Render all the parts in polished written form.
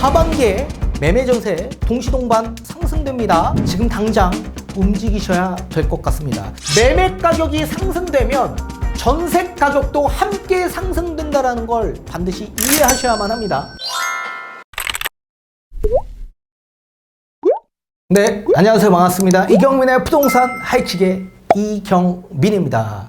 하반기에 매매 전세 동시동반 상승됩니다. 지금 당장 움직이셔야 될 것 같습니다. 매매 가격이 상승되면 전세 가격도 함께 상승된다는 걸 반드시 이해하셔야만 합니다. 네, 안녕하세요. 반갑습니다. 이경민의 부동산 하이킥의 이경민입니다.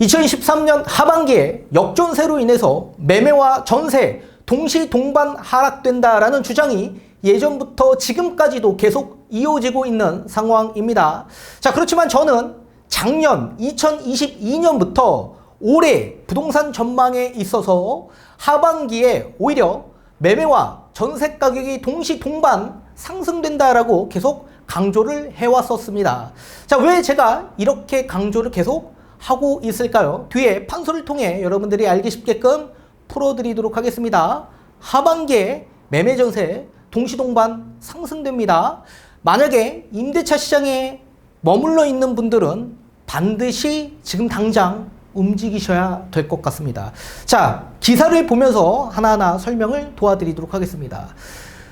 2013년 하반기에 역전세로 인해서 매매와 전세 동시 동반 하락된다라는 주장이 예전부터 지금까지도 계속 이어지고 있는 상황입니다. 자, 그렇지만 저는 작년 2022년부터 올해 부동산 전망에 있어서 하반기에 오히려 매매와 전세 가격이 동시 동반 상승된다라고 계속 강조를 해왔었습니다. 자, 왜 제가 이렇게 강조를 계속 하고 있을까요? 뒤에 판소를 통해 여러분들이 알기 쉽게끔 풀어드리도록 하겠습니다. 하반기에 매매 전세 동시동반 상승됩니다. 만약에 임대차 시장에 머물러 있는 분들은 반드시 지금 당장 움직이셔야 될 것 같습니다. 자, 기사를 보면서 하나하나 설명을 도와드리도록 하겠습니다.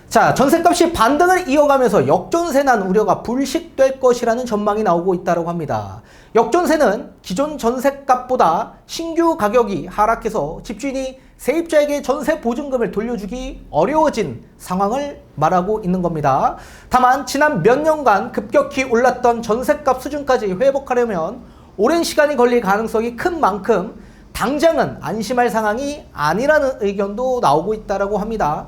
자, 전셋값이 반등을 이어가면서 역전세난 우려가 불식될 것이라는 전망이 나오고 있다고 합니다. 역전세는 기존 전셋값보다 신규 가격이 하락해서 집주인이 세입자에게 전세 보증금을 돌려주기 어려워진 상황을 말하고 있는 겁니다. 다만 지난 몇 년간 급격히 올랐던 전셋값 수준까지 회복하려면 오랜 시간이 걸릴 가능성이 큰 만큼 당장은 안심할 상황이 아니라는 의견도 나오고 있다고 합니다.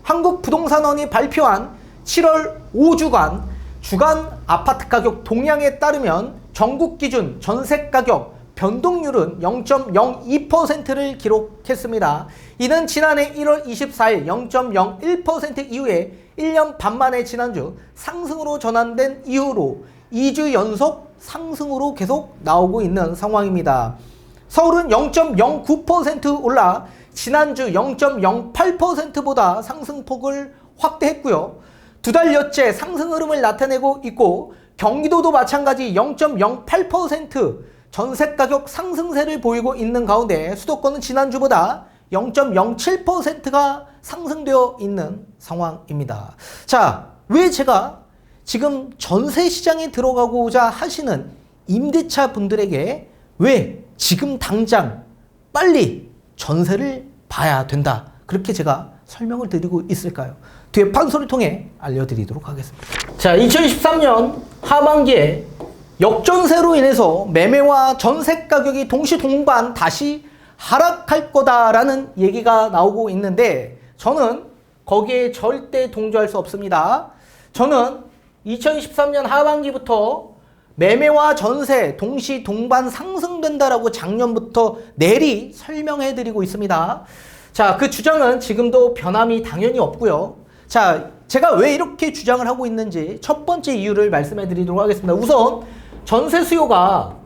한국부동산원이 발표한 7월 5주간 주간 아파트 가격 동향에 따르면 전국 기준 전세 가격 변동률은 0.02%를 기록했습니다. 이는 지난해 1월 24일 0.01% 이후에 1년 반 만에 지난주 상승으로 전환된 이후로 2주 연속 상승으로 계속 나오고 있는 상황입니다. 서울은 0.09% 올라 지난주 0.08%보다 상승폭을 확대했고요. 두 달여째 상승 흐름을 나타내고 있고 경기도도 마찬가지 0.08% 전세 가격 상승세를 보이고 있는 가운데 수도권은 지난주보다 0.07%가 상승되어 있는 상황입니다. 자, 왜 제가 지금 전세 시장에 들어가고자 하시는 임대차 분들에게 왜 지금 당장 빨리 전세를 봐야 된다, 그렇게 제가 설명을 드리고 있을까요? 뒤에 판소를 통해 알려드리도록 하겠습니다. 자, 2013년 하반기에 역전세로 인해서 매매와 전세 가격이 동시 동반 다시 하락할 거다라는 얘기가 나오고 있는데 저는 거기에 절대 동조할 수 없습니다. 저는 2013년 하반기부터 매매와 전세 동시 동반 상승된다라고 작년부터 내리 설명해 드리고 있습니다. 자, 그 주장은 지금도 변함이 당연히 없고요. 자, 제가 왜 이렇게 주장을 하고 있는지 첫 번째 이유를 말씀해 드리도록 하겠습니다. 우선 전세 수요가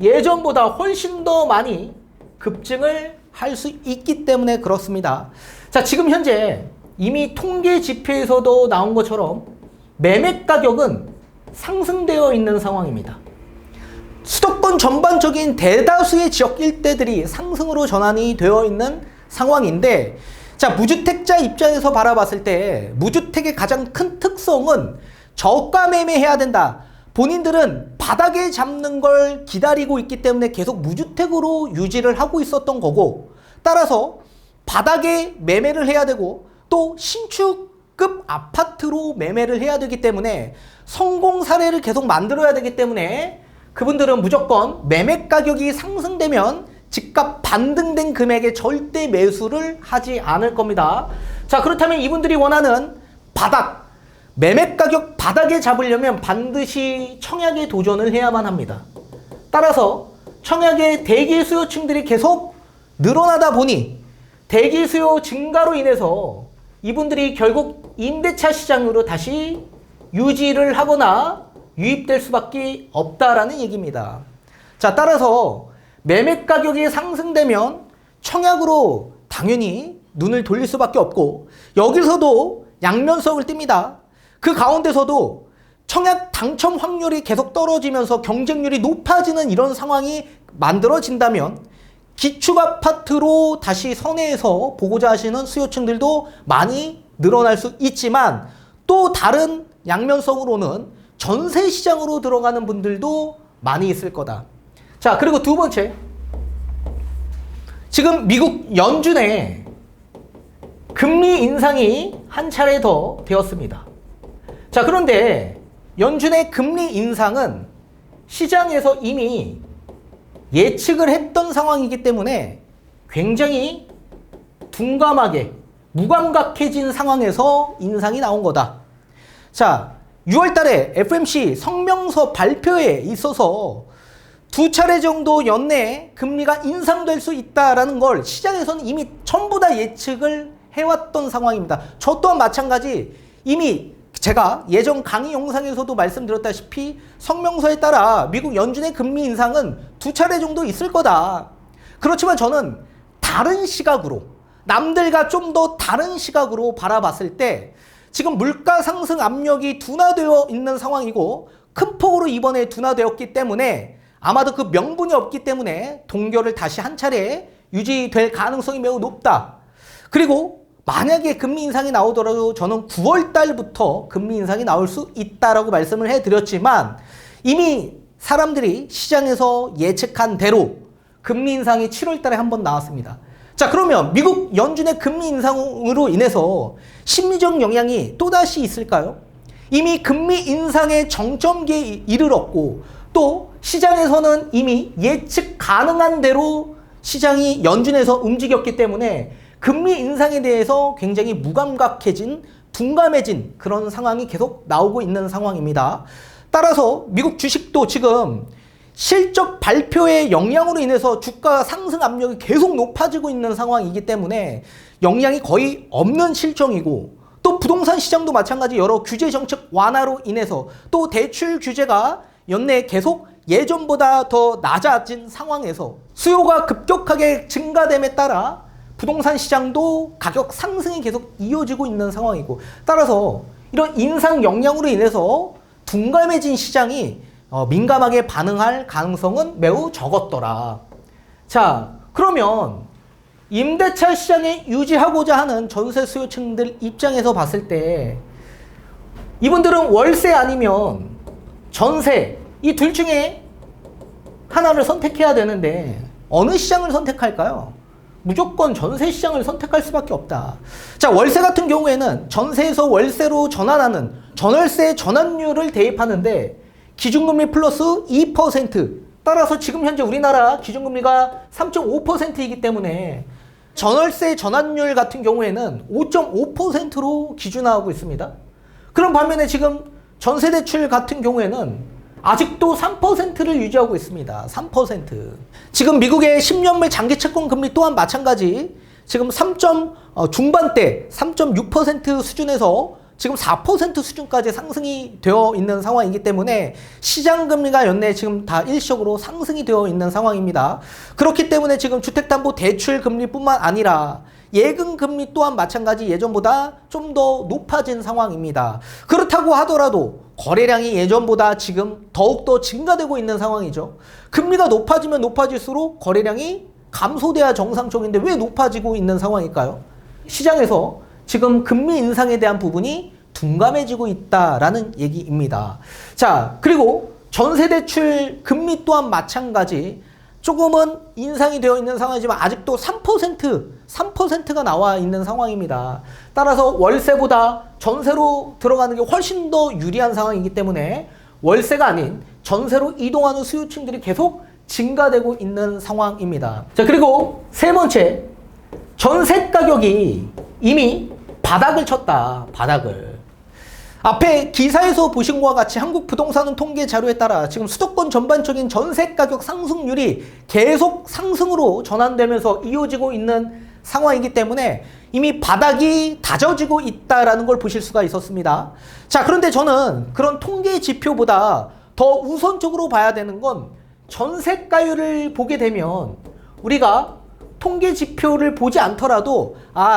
예전보다 훨씬 더 많이 급증을 할 수 있기 때문에 그렇습니다. 자, 지금 현재 이미 통계 지표에서도 나온 것처럼 매매 가격은 상승되어 있는 상황입니다. 수도권 전반적인 대다수의 지역 일대들이 상승으로 전환이 되어 있는 상황인데, 자, 무주택자 입장에서 바라봤을 때 무주택의 가장 큰 특성은 저가 매매해야 된다. 본인들은 바닥에 잡는 걸 기다리고 있기 때문에 계속 무주택으로 유지를 하고 있었던 거고, 따라서 바닥에 매매를 해야 되고 또 신축급 아파트로 매매를 해야 되기 때문에 성공 사례를 계속 만들어야 되기 때문에 그분들은 무조건 매매 가격이 상승되면 집값 반등된 금액에 절대 매수를 하지 않을 겁니다. 자, 그렇다면 이분들이 원하는 바닥, 매매 가격 바닥에 잡으려면 반드시 청약에 도전을 해야만 합니다. 따라서 청약의 대기 수요층들이 계속 늘어나다 보니 대기 수요 증가로 인해서 이분들이 결국 임대차 시장으로 다시 유지를 하거나 유입될 수밖에 없다라는 얘기입니다. 자, 따라서 매매 가격이 상승되면 청약으로 당연히 눈을 돌릴 수밖에 없고, 여기서도 양면성을 띱니다. 그 가운데서도 청약 당첨 확률이 계속 떨어지면서 경쟁률이 높아지는 이런 상황이 만들어진다면 기축 아파트로 다시 선회해서 보고자 하시는 수요층들도 많이 늘어날 수 있지만 또 다른 양면성으로는 전세 시장으로 들어가는 분들도 많이 있을 거다. 자, 그리고 두 번째. 지금 미국 연준의 금리 인상이 한 차례 더 되었습니다. 자, 그런데 연준의 금리 인상은 시장에서 이미 예측을 했던 상황이기 때문에 굉장히 둔감하게 무감각해진 상황에서 인상이 나온 거다. 자, 6월 달에 FOMC 성명서 발표에 있어서 두 차례 정도 연내에 금리가 인상될 수 있다라는 걸 시장에서는 이미 전부 다 예측을 해왔던 상황입니다. 저 또한 마찬가지 이미 제가 예전 강의 영상에서도 말씀드렸다시피 성명서에 따라 미국 연준의 금리 인상은 두 차례 정도 있을 거다. 그렇지만 저는 다른 시각으로 남들과 좀 더 다른 시각으로 바라봤을 때 지금 물가 상승 압력이 둔화되어 있는 상황이고 큰 폭으로 이번에 둔화되었기 때문에 아마도 그 명분이 없기 때문에 동결을 다시 한 차례 유지될 가능성이 매우 높다. 그리고 만약에 금리 인상이 나오더라도 저는 9월 달부터 금리 인상이 나올 수 있다라고 말씀을 해드렸지만 이미 사람들이 시장에서 예측한 대로 금리 인상이 7월 달에 한번 나왔습니다. 자, 그러면 미국 연준의 금리 인상으로 인해서 심리적 영향이 또다시 있을까요? 이미 금리 인상의 정점기에 이르렀고 또 시장에서는 이미 예측 가능한 대로 시장이 연준에서 움직였기 때문에 금리 인상에 대해서 굉장히 무감각해진, 둔감해진 그런 상황이 계속 나오고 있는 상황입니다. 따라서 미국 주식도 지금 실적 발표의 영향으로 인해서 주가 상승 압력이 계속 높아지고 있는 상황이기 때문에 영향이 거의 없는 실정이고 또 부동산 시장도 마찬가지 여러 규제 정책 완화로 인해서 또 대출 규제가 연내에 계속 예전보다 더 낮아진 상황에서 수요가 급격하게 증가됨에 따라 부동산 시장도 가격 상승이 계속 이어지고 있는 상황이고 따라서 이런 인상 영향으로 인해서 둔감해진 시장이 민감하게 반응할 가능성은 매우 적었더라. 자, 그러면 임대차 시장에 유지하고자 하는 전세 수요층들 입장에서 봤을 때 이분들은 월세 아니면 전세 이 둘 중에 하나를 선택해야 되는데 어느 시장을 선택할까요? 무조건 전세 시장을 선택할 수밖에 없다. 자, 월세 같은 경우에는 전세에서 월세로 전환하는 전월세 전환율을 대입하는데 기준금리 플러스 2%, 따라서 지금 현재 우리나라 기준금리가 3.5%이기 때문에 전월세 전환율 같은 경우에는 5.5%로 기준화하고 있습니다. 그런 반면에 지금 전세대출 같은 경우에는 아직도 3%를 유지하고 있습니다. 3%. 지금 미국의 10년물 장기 채권 금리 또한 마찬가지 지금 3. 중반대 3.6% 수준에서 지금 4% 수준까지 상승이 되어 있는 상황이기 때문에 시장 금리가 연내 지금 다 일시적으로 상승이 되어 있는 상황입니다. 그렇기 때문에 지금 주택담보대출 금리뿐만 아니라 예금 금리 또한 마찬가지 예전보다 좀 더 높아진 상황입니다. 그렇다고 하더라도 거래량이 예전보다 지금 더욱더 증가되고 있는 상황이죠. 금리가 높아지면 높아질수록 거래량이 감소돼야 정상적인데 왜 높아지고 있는 상황일까요? 시장에서 지금 금리 인상에 대한 부분이 둔감해지고 있다라는 얘기입니다. 자, 그리고 전세대출 금리 또한 마찬가지 조금은 인상이 되어 있는 상황이지만 아직도 3%가 나와 있는 상황입니다. 따라서 월세보다 전세로 들어가는 게 훨씬 더 유리한 상황이기 때문에 월세가 아닌 전세로 이동하는 수요층들이 계속 증가되고 있는 상황입니다. 자, 그리고 세 번째, 전세 가격이 이미 바닥을 쳤다. 바닥을. 앞에 기사에서 보신 것과 같이 한국 부동산 통계 자료에 따라 지금 수도권 전반적인 전세 가격 상승률이 계속 상승으로 전환되면서 이어지고 있는 상황이기 때문에 이미 바닥이 다져지고 있다라는 걸 보실 수가 있었습니다. 자, 그런데 저는 그런 통계 지표보다 더 우선적으로 봐야 되는 건 전세가율을 보게 되면 우리가 통계 지표를 보지 않더라도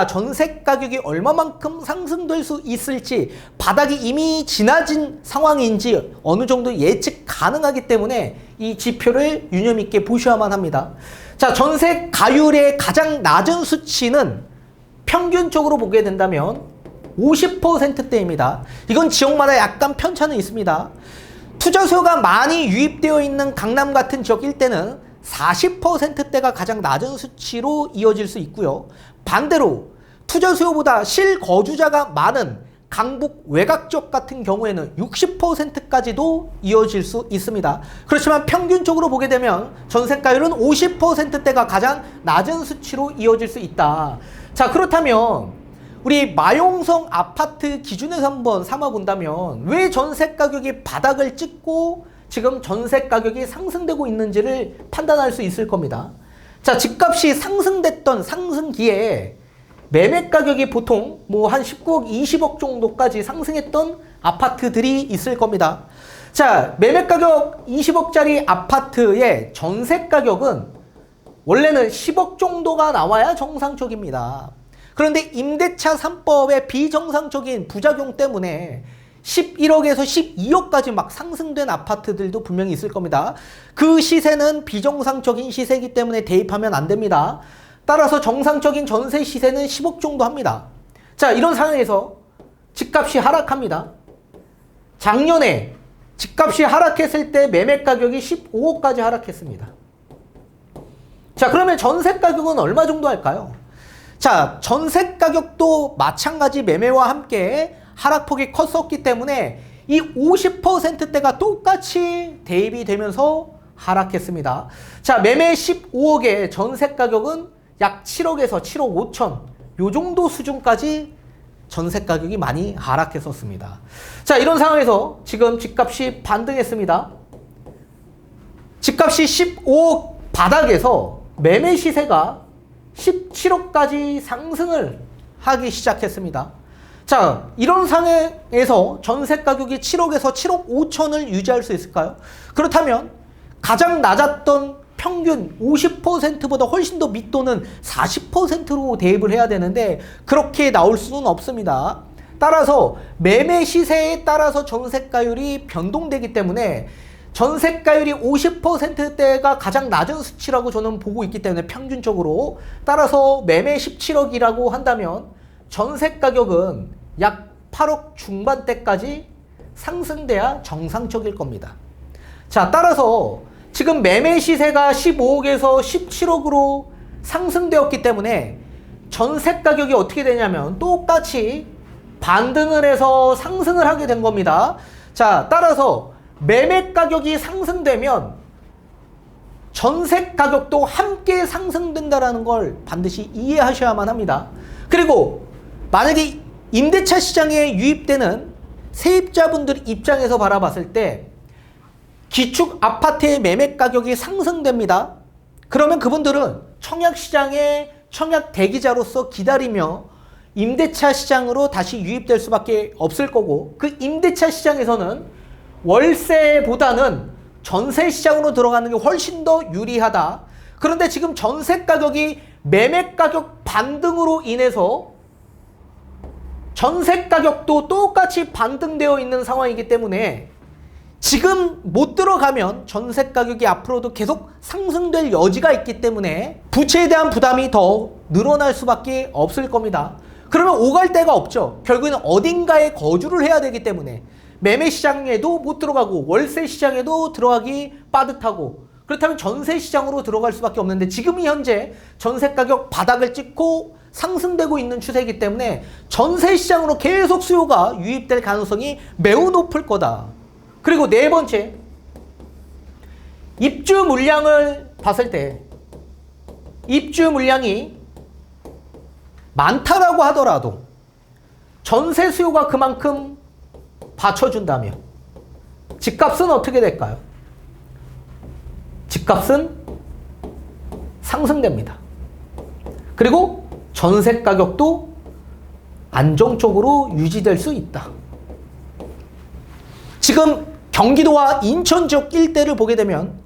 전세 가격이 얼마만큼 상승될 수 있을지 바닥이 이미 지나진 상황인지 어느 정도 예측 가능하기 때문에 이 지표를 유념 있게 보셔야만 합니다. 자, 전세 가율의 가장 낮은 수치는 평균적으로 보게 된다면 50%대입니다. 이건 지역마다 약간 편차는 있습니다. 투자 수요가 많이 유입되어 있는 강남 같은 지역 일대는 40%대가 가장 낮은 수치로 이어질 수 있고요. 반대로 투자 수요보다 실거주자가 많은 강북 외곽 지역 같은 경우에는 60%까지도 이어질 수 있습니다. 그렇지만 평균적으로 보게 되면 전세가율은 50%대가 가장 낮은 수치로 이어질 수 있다. 자, 그렇다면 우리 마용성 아파트 기준에서 한번 삼아 본다면 왜 전세 가격이 바닥을 찍고 지금 전세 가격이 상승되고 있는지를 판단할 수 있을 겁니다. 자, 집값이 상승됐던 상승기에 매매 가격이 보통 뭐 한 19억, 20억 정도까지 상승했던 아파트들이 있을 겁니다. 자, 매매 가격 20억짜리 아파트의 전세 가격은 원래는 10억 정도가 나와야 정상적입니다. 그런데 임대차 3법의 비정상적인 부작용 때문에 11억에서 12억까지 막 상승된 아파트들도 분명히 있을 겁니다. 그 시세는 비정상적인 시세이기 때문에 대입하면 안 됩니다. 따라서 정상적인 전세 시세는 10억 정도 합니다. 자, 이런 상황에서 집값이 하락합니다. 작년에 집값이 하락했을 때 매매 가격이 15억까지 하락했습니다. 자, 그러면 전세 가격은 얼마 정도 할까요? 자, 전세 가격도 마찬가지 매매와 함께 하락폭이 컸었기 때문에 이 50%대가 똑같이 대입이 되면서 하락했습니다. 자, 매매 15억에 전세 가격은 약 7억에서 7억 5천 요 정도 수준까지 전세 가격이 많이 하락했었습니다. 자, 이런 상황에서 지금 집값이 반등했습니다. 집값이 15억 바닥에서 매매 시세가 17억까지 상승을 하기 시작했습니다. 자, 이런 상황에서 전세 가격이 7억에서 7억 5천을 유지할 수 있을까요? 그렇다면 가장 낮았던 평균 50%보다 훨씬 더 밑도는 40%로 대입을 해야 되는데 그렇게 나올 수는 없습니다. 따라서 매매 시세에 따라서 전세가율이 변동되기 때문에 전세가율이 50%대가 가장 낮은 수치라고 저는 보고 있기 때문에 평균적으로 따라서 매매 17억이라고 한다면 전세 가격은 약 8억 중반대까지 상승돼야 정상적일 겁니다. 자, 따라서 지금 매매 시세가 15억에서 17억으로 상승되었기 때문에 전세 가격이 어떻게 되냐면 똑같이 반등을 해서 상승을 하게 된 겁니다. 자, 따라서 매매 가격이 상승되면 전세 가격도 함께 상승된다는 걸 반드시 이해하셔야만 합니다. 그리고 만약에 임대차 시장에 유입되는 세입자분들 입장에서 바라봤을 때 기축 아파트의 매매 가격이 상승됩니다. 그러면 그분들은 청약시장의 청약 대기자로서 기다리며 임대차 시장으로 다시 유입될 수밖에 없을 거고 그 임대차 시장에서는 월세보다는 전세 시장으로 들어가는 게 훨씬 더 유리하다. 그런데 지금 전세 가격이 매매 가격 반등으로 인해서 전세 가격도 똑같이 반등되어 있는 상황이기 때문에 지금 못 들어가면 전세 가격이 앞으로도 계속 상승될 여지가 있기 때문에 부채에 대한 부담이 더 늘어날 수밖에 없을 겁니다. 그러면 오갈 데가 없죠. 결국에는 어딘가에 거주를 해야 되기 때문에 매매 시장에도 못 들어가고 월세 시장에도 들어가기 빠듯하고 그렇다면 전세 시장으로 들어갈 수밖에 없는데 지금이 현재 전세 가격 바닥을 찍고 상승되고 있는 추세이기 때문에 전세 시장으로 계속 수요가 유입될 가능성이 매우 높을 거다. 그리고 네 번째, 입주 물량을 봤을 때 입주 물량이 많다라고 하더라도 전세 수요가 그만큼 받쳐준다면 집값은 어떻게 될까요? 집값은 상승됩니다. 그리고 전세 가격도 안정적으로 유지될 수 있다. 지금 경기도와 인천 지역 일대를 보게 되면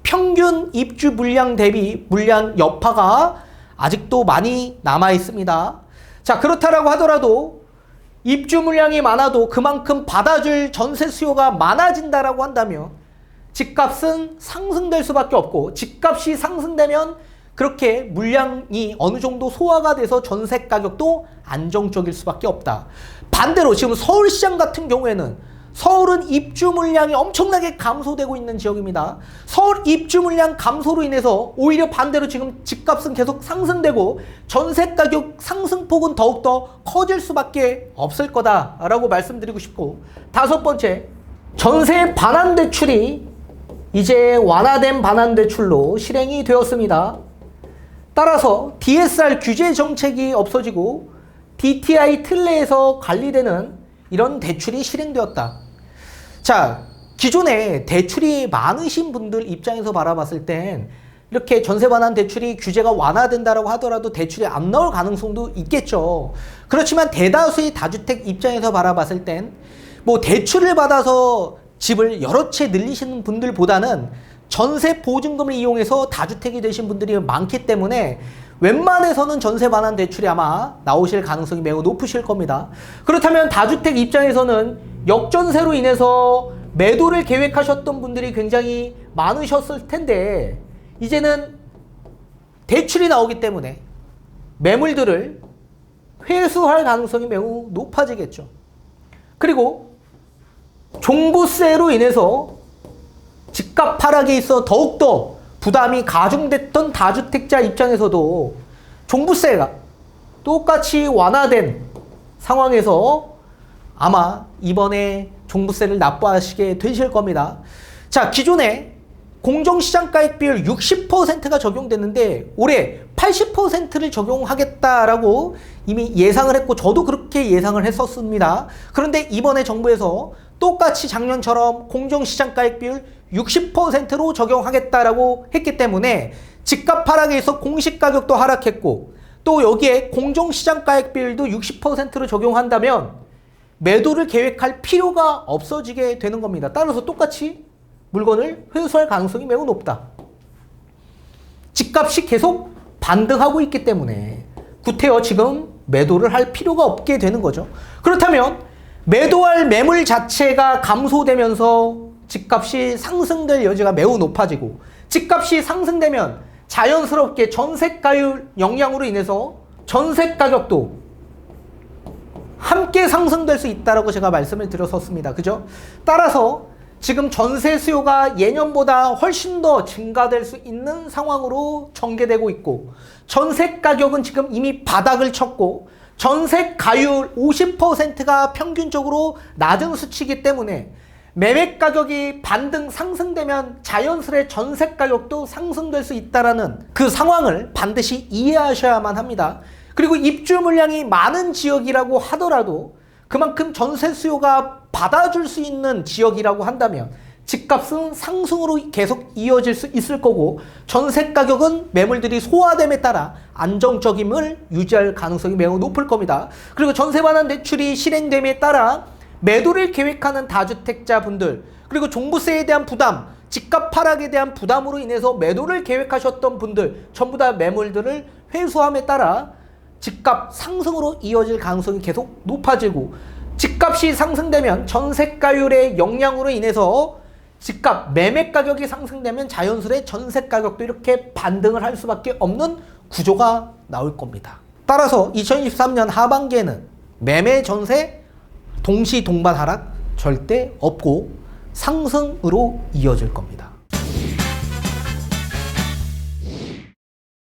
평균 입주 물량 대비 물량 여파가 아직도 많이 남아 있습니다. 자, 그렇다라고 하더라도 입주 물량이 많아도 그만큼 받아줄 전세 수요가 많아진다라고 한다면 집값은 상승될 수밖에 없고 집값이 상승되면 그렇게 물량이 어느 정도 소화가 돼서 전세 가격도 안정적일 수밖에 없다. 반대로 지금 서울시장 같은 경우에는 서울은 입주 물량이 엄청나게 감소되고 있는 지역입니다. 서울 입주 물량 감소로 인해서 오히려 반대로 지금 집값은 계속 상승되고 전세 가격 상승폭은 더욱더 커질 수밖에 없을 거다라고 말씀드리고 싶고, 다섯 번째, 전세 반환 대출이 이제 완화된 반환 대출로 실행이 되었습니다. 따라서 DSR 규제 정책이 없어지고 DTI 틀 내에서 관리되는 이런 대출이 실행되었다. 자, 기존에 대출이 많으신 분들 입장에서 바라봤을 땐 이렇게 전세 반환 대출이 규제가 완화된다라고 하더라도 대출이 안 나올 가능성도 있겠죠. 그렇지만 대다수의 다주택 입장에서 바라봤을 땐 뭐 대출을 받아서 집을 여러 채 늘리시는 분들보다는 전세 보증금을 이용해서 다주택이 되신 분들이 많기 때문에 웬만해서는 전세 반환 대출이 아마 나오실 가능성이 매우 높으실 겁니다. 그렇다면 다주택 입장에서는 역전세로 인해서 매도를 계획하셨던 분들이 굉장히 많으셨을 텐데, 이제는 대출이 나오기 때문에 매물들을 회수할 가능성이 매우 높아지겠죠. 그리고 종부세로 인해서 집값 하락에 있어 더욱더 부담이 가중됐던 다주택자 입장에서도 종부세가 똑같이 완화된 상황에서 아마 이번에 종부세를 납부하시게 되실 겁니다. 자, 기존에 공정시장가액 비율 60%가 적용됐는데 올해 80%를 적용하겠다라고 이미 예상을 했고, 저도 그렇게 예상을 했었습니다. 그런데 이번에 정부에서 똑같이 작년처럼 공정시장가액 비율 60%로 적용하겠다라고 했기 때문에 집값 하락에서 공시가격도 하락했고, 또 여기에 공정시장가액 비율도 60%로 적용한다면 매도를 계획할 필요가 없어지게 되는 겁니다. 따라서 똑같이 물건을 회수할 가능성이 매우 높다. 집값이 계속 반등하고 있기 때문에 구태여 지금 매도를 할 필요가 없게 되는 거죠. 그렇다면 매도할 매물 자체가 감소되면서 집값이 상승될 여지가 매우 높아지고, 집값이 상승되면 자연스럽게 전세가율 영향으로 인해서 전세 가격도 함께 상승될 수 있다고 제가 말씀을 드렸었습니다. 그죠? 따라서 지금 전세 수요가 예년보다 훨씬 더 증가될 수 있는 상황으로 전개되고 있고, 전세 가격은 지금 이미 바닥을 쳤고 전세 가율 50%가 평균적으로 낮은 수치이기 때문에 매매 가격이 반등 상승되면 자연스레 전세 가격도 상승될 수 있다는 그 상황을 반드시 이해하셔야만 합니다. 그리고 입주 물량이 많은 지역이라고 하더라도 그만큼 전세 수요가 받아줄 수 있는 지역이라고 한다면 집값은 상승으로 계속 이어질 수 있을 거고, 전세 가격은 매물들이 소화됨에 따라 안정적임을 유지할 가능성이 매우 높을 겁니다. 그리고 전세 반환 대출이 실행됨에 따라 매도를 계획하는 다주택자분들, 그리고 종부세에 대한 부담, 집값 하락에 대한 부담으로 인해서 매도를 계획하셨던 분들 전부 다 매물들을 회수함에 따라 집값 상승으로 이어질 가능성이 계속 높아지고, 집값이 상승되면 전세가율의 영향으로 인해서 집값, 매매 가격이 상승되면 자연스레 전세 가격도 이렇게 반등을 할 수밖에 없는 구조가 나올 겁니다. 따라서 2023년 하반기에는 매매, 전세 동시 동반 하락 절대 없고 상승으로 이어질 겁니다.